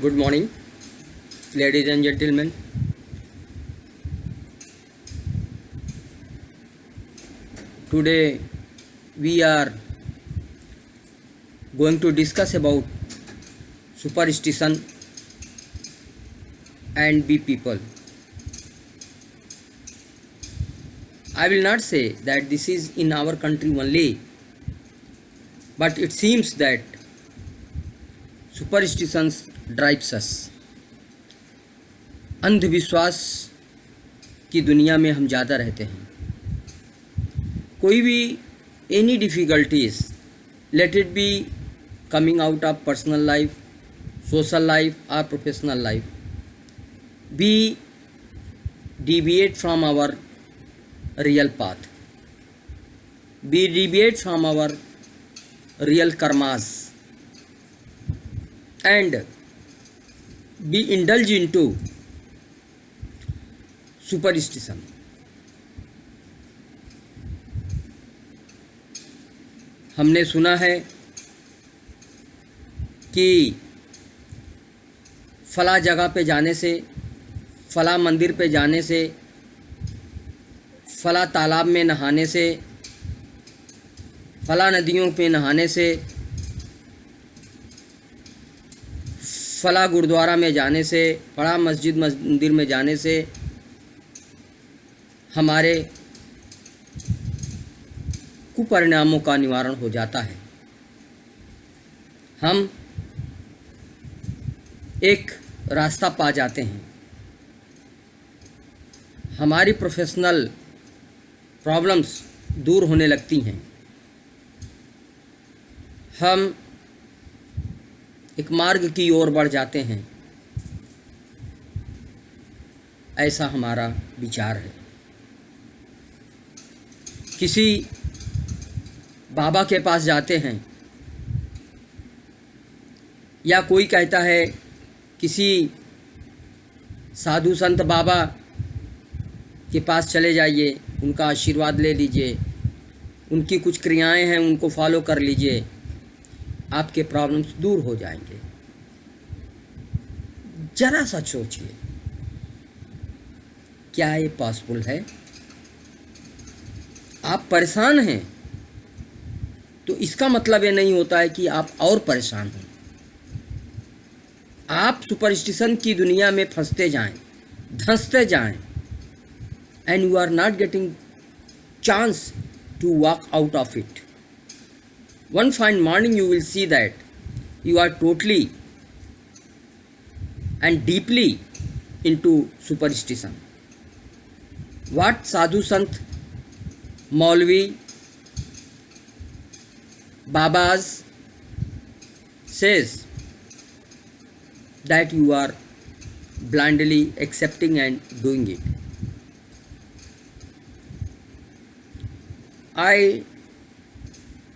Good morning, ladies and gentlemen. Today we are going to discuss about superstition and bee people. I will not say that this is in our country only, but it seems that superstitions drives us. अंधविश्वास की दुनिया में हम ज़्यादा रहते हैं. कोई भी any difficulties, let it be coming out of personal life, social life और professional life, we deviate from our real path, we deviate from our real karmas, and we indulge into superstition. हमने सुना है कि फला जगह पे जाने से, फला मंदिर पे जाने से, फला तालाब में नहाने से, फला नदियों पे नहाने से, फला गुरुद्वारा में जाने से, फला मस्जिद मंदिर में जाने से हमारे कुपरिणामों का निवारण हो जाता है. हम एक रास्ता पा जाते हैं, हमारी प्रोफेशनल प्रॉब्लम्स दूर होने लगती हैं, हम एक मार्ग की ओर बढ़ जाते हैं. ऐसा हमारा विचार है. किसी बाबा के पास जाते हैं या कोई कहता है किसी साधु संत बाबा के पास चले जाइए, उनका आशीर्वाद ले लीजिए, उनकी कुछ क्रियाएं हैं उनको फॉलो कर लीजिए, आपके प्रॉब्लम्स दूर हो जाएंगे. जरा सा सोचिए, क्या ये पॉसिबल है? आप परेशान हैं तो इसका मतलब ये नहीं होता है कि आप और परेशान हैं. आप सुपरस्टिशन की दुनिया में फंसते जाएं, धंसते जाएं, and you are not getting chance to walk out of it. One fine morning you will see that you are totally and deeply into superstition. What sadhu sant, maulvi, babas says that you are blindly accepting and doing it. I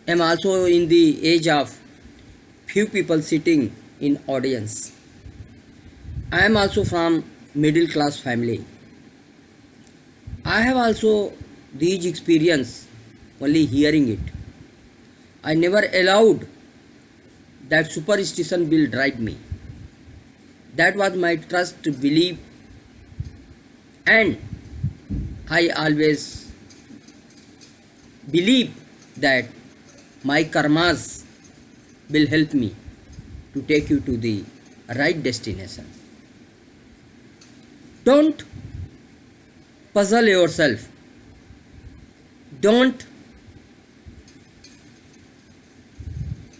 am also in the age of few people sitting in audience. I am also from middle class family. I have also these experience only hearing it. I never allowed that superstition will drive me. That was my trust, belief, and I always believe that my karmas will help me to take you to the right destination. Don't puzzle yourself. Don't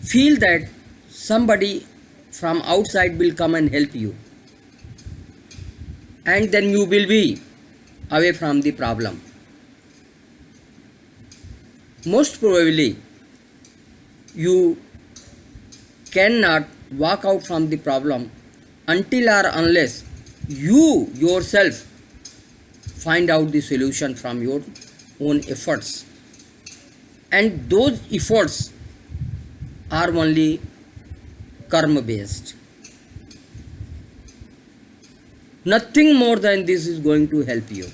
feel that somebody from outside will come and help you, and then you will be away from the problem. Most probably you cannot walk out from the problem until or unless you yourself find out the solution from your own efforts, and those efforts are only karma based. Nothing more than this is going to help you.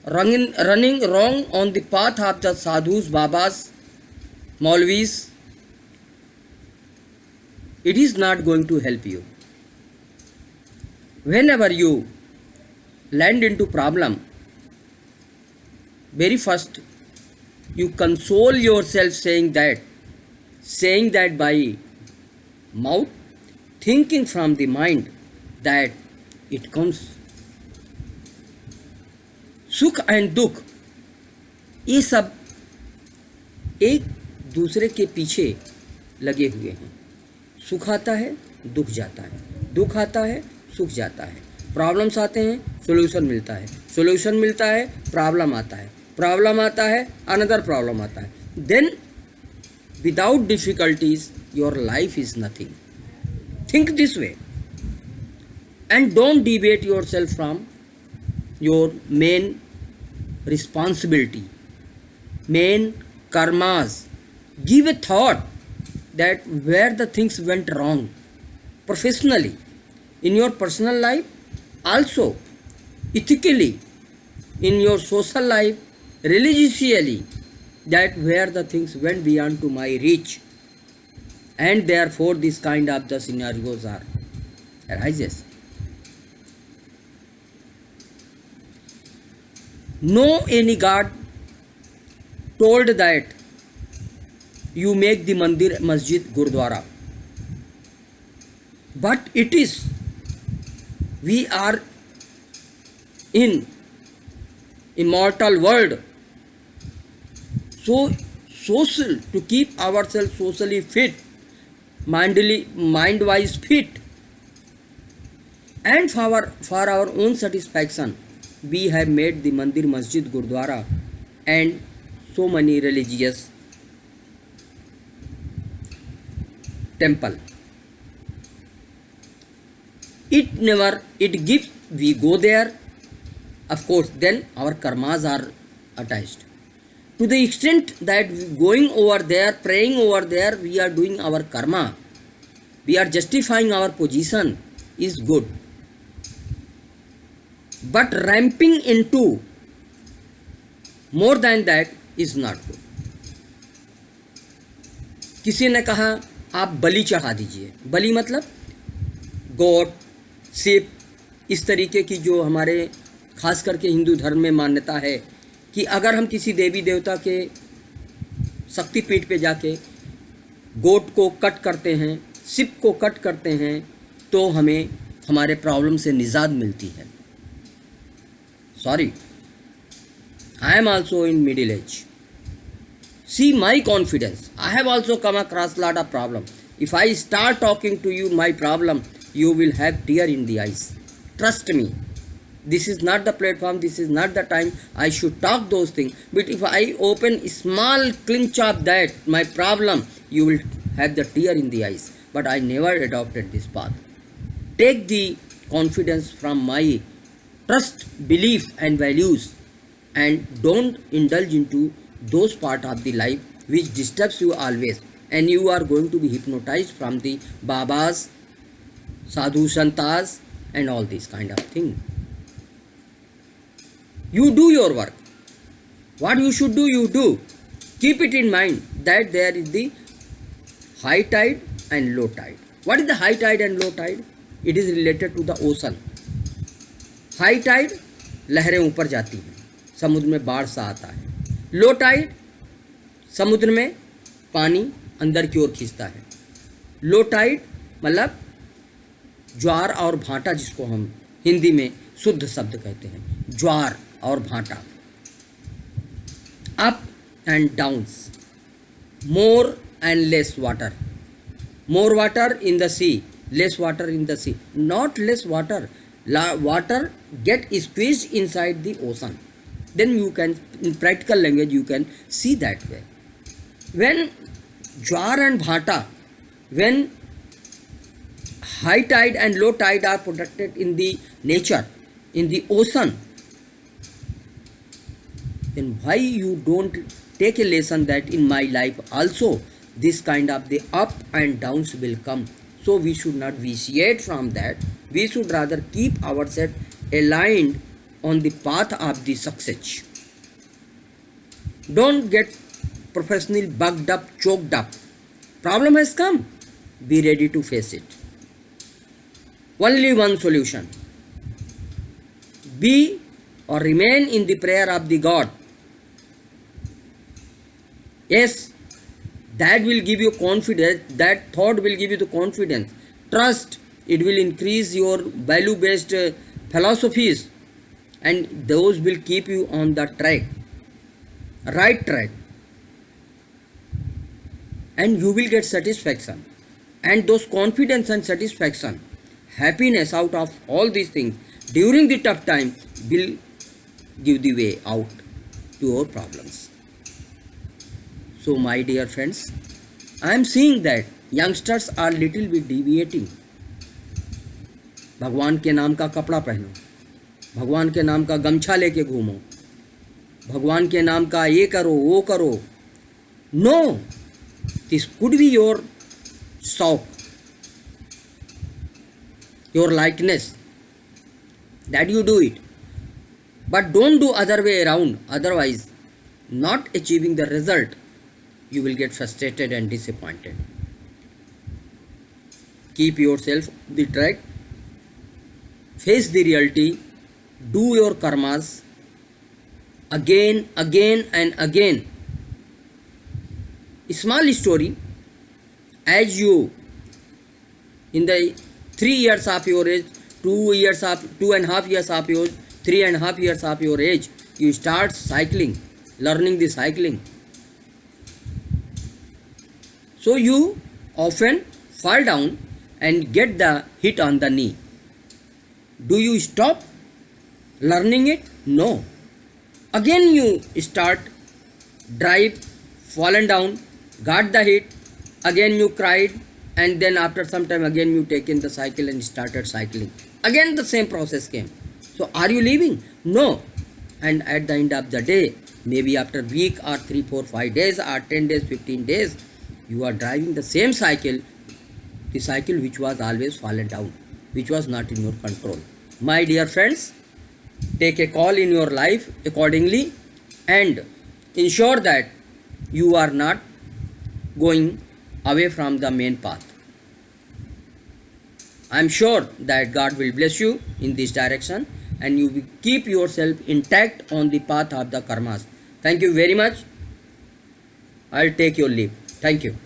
Running wrong on the path of the sadhus, babas, maulvis it is not going to help you. Whenever you land into problem, very first you console yourself saying that by mouth, thinking from the mind that it comes. सुख and दुख ये सब एक दूसरे के पीछे लगे हुए हैं। सुख आता है, दुख जाता है, दुख आता है, सुख जाता है, प्रॉब्लम्स आते हैं, सॉल्यूशन मिलता है, सॉल्यूशन मिलता है, प्रॉब्लम आता है, प्रॉब्लम आता है, अनदर प्रॉब्लम आता है। Then without difficulties your life is nothing. Think this way and don't deviate yourself from your main responsibility, main karmas. Give a thought that where the things went wrong professionally, in your personal life, also ethically, in your social life, religiously, that where the things went beyond to my reach, and therefore this kind of the scenarios are arises. No any god told that you make the mandir, masjid, gurdwara, but it is, we are in immortal world, so social, to keep ourselves socially fit, mind wise fit, and for our own satisfaction, we have made the mandir, masjid, gurdwara and so many religious temple. It gives, we go there, of course, then our karmas are attached. To the extent that going over there, praying over there, we are doing our karma, we are justifying our position, is good. But ramping into more than that is not good. किसी ने कहा आप बलि चढ़ा दीजिए। बलि मतलब गोट, ship, इस तरीके की जो हमारे खास करके हिंदू धर्म में मान्यता है कि अगर हम किसी देवी देवता के शक्तिपीठ पे जाके गोट को कट करते हैं, शिप को कट करते हैं, तो हमें हमारे प्रॉब्लम से निजात मिलती है। Sorry, I am also in middle age. See my confidence. I have also come across lot of problem. If I start talking to you my problem, you will have tear in the eyes. Trust me. This is not the platform. This is not the time I should talk those things. But if I open a small clinch of that my problem, you will have the tear in the eyes. But I never adopted this path. Take the confidence from my trust, belief and values, and don't indulge into those part of the life which disturbs you always, and you are going to be hypnotized from the babas, sadhu santas and all these kind of thing. You do your work. What you should do, you do. Keep it in mind that there is the high tide and low tide. What is the high tide and low tide? It is related to the ocean. High tide, लहरें ऊपर जाती हैं, समुद्र में बाढ़ सा आता है। लो टाइड, समुद्र में पानी अंदर की ओर खींचता है। लो टाइड मतलब ज्वार और भाटा, जिसको हम हिंदी में शुद्ध शब्द कहते हैं, ज्वार और भाटा। Up and downs, more and less water, more water in the sea, less water in the sea, not less water. Water get squeezed inside the ocean. Then you can, in practical language, you can see that way. When Jwar and Bhata, when high tide and low tide are protected in the nature, in the ocean, then why you don't take a lesson that in my life also this kind of the up and downs will come. So we should not vitiate from that. We should rather keep ourselves aligned on the path of the success. Don't get professionally bugged up, choked up. Problem has come. be ready to face it. Only one solution. Be or remain in the prayer of the God. Yes, that will give you confidence, that thought will give you the confidence. Trust, it will increase your value-based philosophies, and those will keep you on the track, right track. And you will get satisfaction. And those confidence and satisfaction, happiness out of all these things during the tough time will give the way out to your problems. So my dear friends, I am seeing that youngsters are little bit deviating. भगवान के नाम का कपड़ा पहनो, भगवान के नाम का गमछा लेके घूमो, भगवान के नाम का ये करो वो करो. No, this could be your शौक, your likeness, that you do it, but don't do other way around. Otherwise, not achieving the result, you will get frustrated and disappointed. Keep yourself on the track, face the reality, do your karmas again and again. Small story. As you in the 3 years of your age, 2.5 years of your age, 3.5 years of your age, you start cycling, learning the cycling. So you often fall down and get the hit on the knee. Do you stop learning it? No. Again you start, drive, fallen down, got the hit, again you cried, and then after some time again you taken the cycle and started cycling. Again the same process came. So are you leaving? No. And at the end of the day, maybe after a week or 3, 4, 5 days or 10 days, 15 days, you are driving the same cycle, the cycle which was always fallen down, which was not in your control. My dear friends, take a call in your life accordingly and ensure that you are not going away from the main path. I am sure that God will bless you in this direction and you will keep yourself intact on the path of the karmas. Thank you very much. I'll take your leave. Thank you.